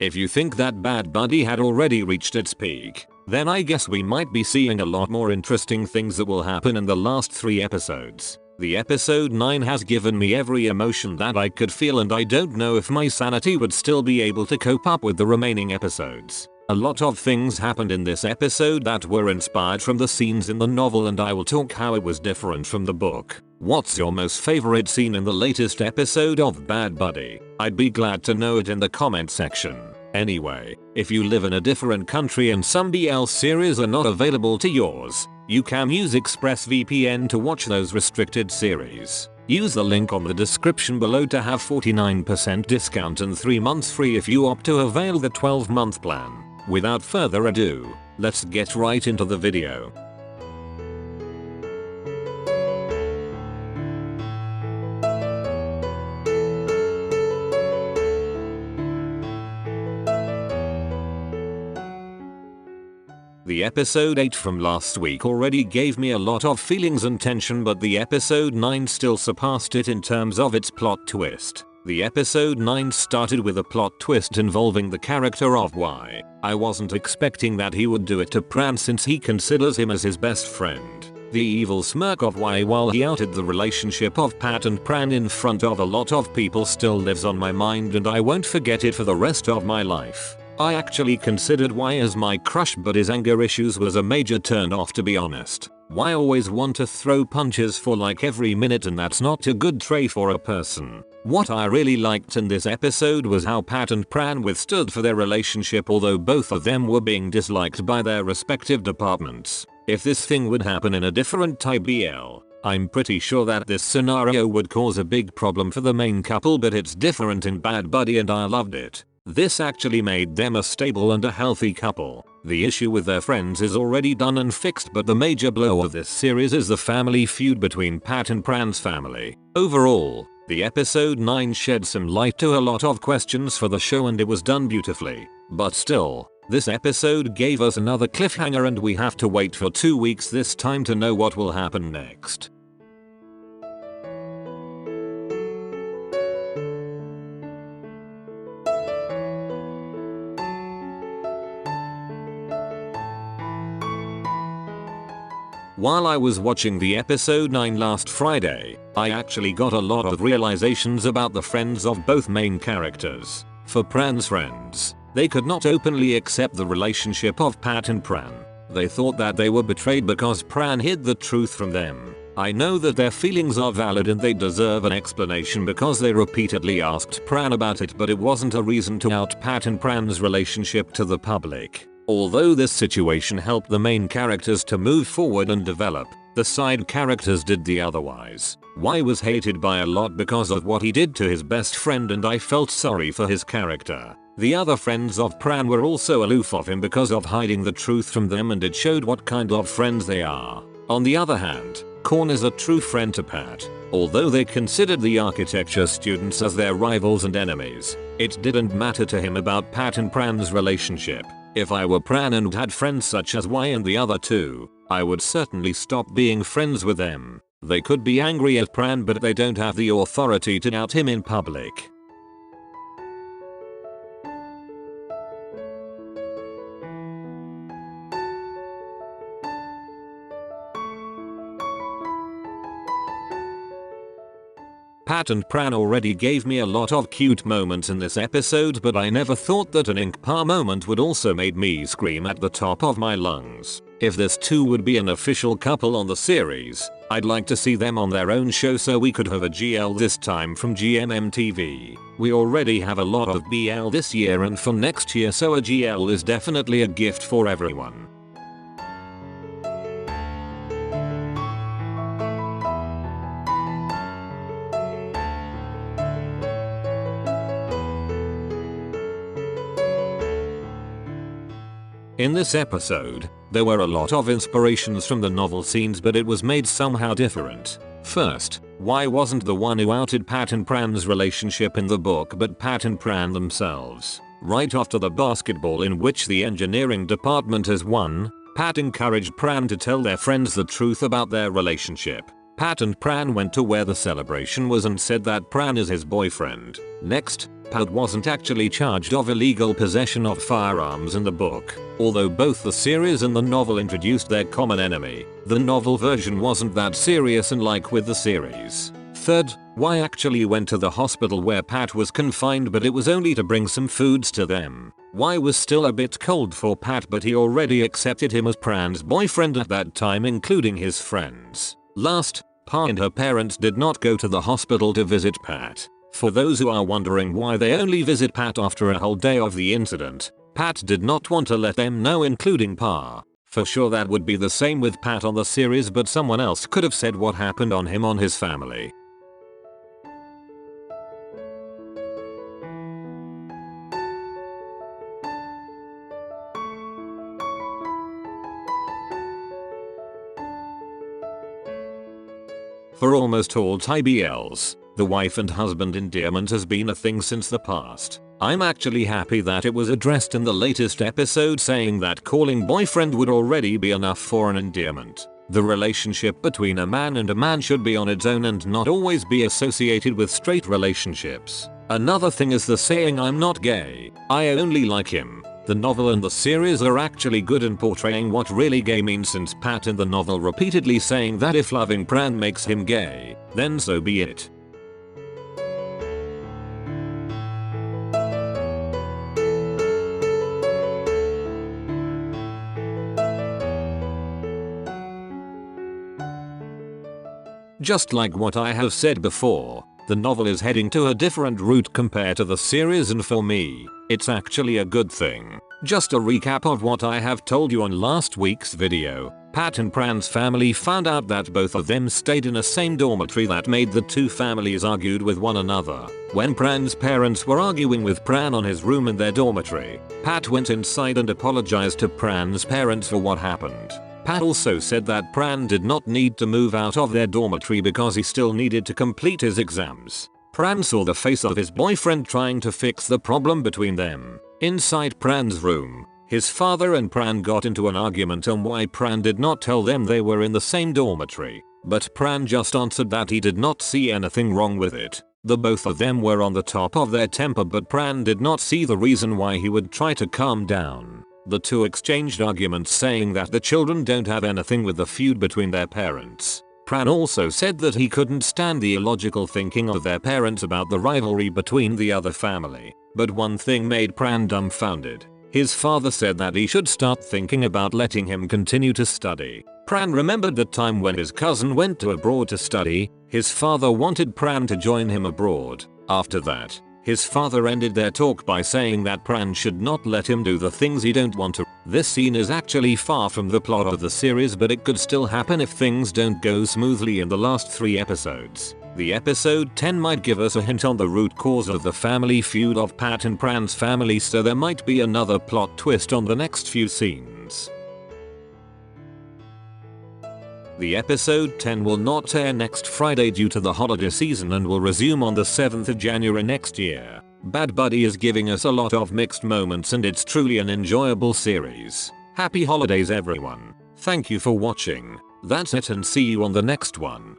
If you think that Bad Buddy had already reached its peak, then I guess we might be seeing a lot more interesting things that will happen in the last 3 episodes. The episode 9 has given me every emotion that I could feel, and I don't know if my sanity would still be able to cope up with the remaining episodes. A lot of things happened in this episode that were inspired from the scenes in the novel, and I will talk how it was different from the book. What's your most favorite scene in the latest episode of Bad Buddy? I'd be glad to know it in the comment section. Anyway, if you live in a different country and some BL series are not available to yours, you can use ExpressVPN to watch those restricted series. Use the link on the description below to have 49% discount and 3 months free if you opt to avail the 12-month plan. Without further ado, let's get right into the video. The episode 8 from last week already gave me a lot of feelings and tension, but the episode 9 still surpassed it in terms of its plot twist. The episode 9 started with a plot twist involving the character of Y. I wasn't expecting that he would do it to Pran since he considers him as his best friend. The evil smirk of Y while he outed the relationship of Pat and Pran in front of a lot of people still lives on my mind, and I won't forget it for the rest of my life. I actually considered Y as my crush, but his anger issues was a major turn off, to be honest. Y always want to throw punches for like every minute, and that's not a good trait for a person. What I really liked in this episode was how Pat and Pran withstood for their relationship, although both of them were being disliked by their respective departments. If this thing would happen in a different type BL, I'm pretty sure that this scenario would cause a big problem for the main couple, but it's different in Bad Buddy and I loved it. This actually made them a stable and a healthy couple. The issue with their friends is already done and fixed, but the major blow of this series is the family feud between Pat and Pran's family. Overall, the episode 9 shed some light to a lot of questions for the show, and it was done beautifully. But still, this episode gave us another cliffhanger, and we have to wait for 2 weeks this time to know what will happen next. While I was watching the episode 9 last Friday, I actually got a lot of realizations about the friends of both main characters. For Pran's friends, they could not openly accept the relationship of Pat and Pran. They thought that they were betrayed because Pran hid the truth from them. I know that their feelings are valid and they deserve an explanation because they repeatedly asked Pran about it, but it wasn't a reason to out Pat and Pran's relationship to the public. Although this situation helped the main characters to move forward and develop, the side characters did the otherwise. Y was hated by a lot because of what he did to his best friend, and I felt sorry for his character. The other friends of Pran were also aloof of him because of hiding the truth from them, and it showed what kind of friends they are. On the other hand, Korn is a true friend to Pat. Although they considered the architecture students as their rivals and enemies, it didn't matter to him about Pat and Pran's relationship. If I were Pran and had friends such as Y and the other two, I would certainly stop being friends with them. They could be angry at Pran, but they don't have the authority to out him in public. Pat and Pran already gave me a lot of cute moments in this episode, but I never thought that an ink pa moment would also made me scream at the top of my lungs. If this too would be an official couple on the series, I'd like to see them on their own show so we could have a GL this time from GMMTV. We already have a lot of BL this year and for next year, so a GL is definitely a gift for everyone. In this episode, there were a lot of inspirations from the novel scenes, but it was made somehow different. First, Y wasn't the one who outed Pat and Pran's relationship in the book, but Pat and Pran themselves. Right after the basketball in which the engineering department has won, Pat encouraged Pran to tell their friends the truth about their relationship. Pat and Pran went to where the celebration was and said that Pran is his boyfriend. Next, Pat wasn't actually charged of illegal possession of firearms in the book, although both the series and the novel introduced their common enemy. The novel version wasn't that serious unlike with the series. Third, Y actually went to the hospital where Pat was confined, but it was only to bring some foods to them. Y was still a bit cold for Pat, but he already accepted him as Pran's boyfriend at that time, including his friends. Last, Pa and her parents did not go to the hospital to visit Pat. For those who are wondering why they only visit Pat after a whole day of the incident, Pat did not want to let them know, including Pa. For sure that would be the same with Pat on the series, but someone else could have said what happened on him on his family. For almost all TBLs, the wife and husband endearment has been a thing since the past. I'm actually happy that it was addressed in the latest episode, saying that calling boyfriend would already be enough for an endearment. The relationship between a man and a man should be on its own and not always be associated with straight relationships. Another thing is the saying "I'm not gay, I only like him." The novel and the series are actually good in portraying what really gay means, since Pat in the novel repeatedly saying that if loving Pran makes him gay, then so be it. Just like what I have said before, the novel is heading to a different route compared to the series, and for me, it's actually a good thing. Just a recap of what I have told you on last week's video. Pat and Pran's family found out that both of them stayed in a same dormitory. That made the two families argued with one another. When Pran's parents were arguing with Pran on his room in their dormitory, Pat went inside and apologized to Pran's parents for what happened. Pat also said that Pran did not need to move out of their dormitory because he still needed to complete his exams. Pran saw the face of his boyfriend trying to fix the problem between them. Inside Pran's room, his father and Pran got into an argument on why Pran did not tell them they were in the same dormitory, but Pran just answered that he did not see anything wrong with it. The both of them were on the top of their temper, but Pran did not see the reason why he would try to calm down. The two exchanged arguments, saying that the children don't have anything with the feud between their parents. Pran also said that he couldn't stand the illogical thinking of their parents about the rivalry between the other family. But one thing made Pran dumbfounded. His father said that he should start thinking about letting him continue to study. Pran remembered the time when his cousin went to abroad to study. His father wanted Pran to join him abroad. After that, his father ended their talk by saying that Pran should not let him do the things he don't want to. This scene is actually far from the plot of the series, but it could still happen if things don't go smoothly in the last 3 episodes. The episode 10 might give us a hint on the root cause of the family feud of Pat and Pran's family, so there might be another plot twist on the next few scenes. The episode 10 will not air next Friday due to the holiday season and will resume on the 7th of January next year. Bad Buddy is giving us a lot of mixed moments, and it's truly an enjoyable series. Happy holidays everyone. Thank you for watching. That's it, and see you on the next one.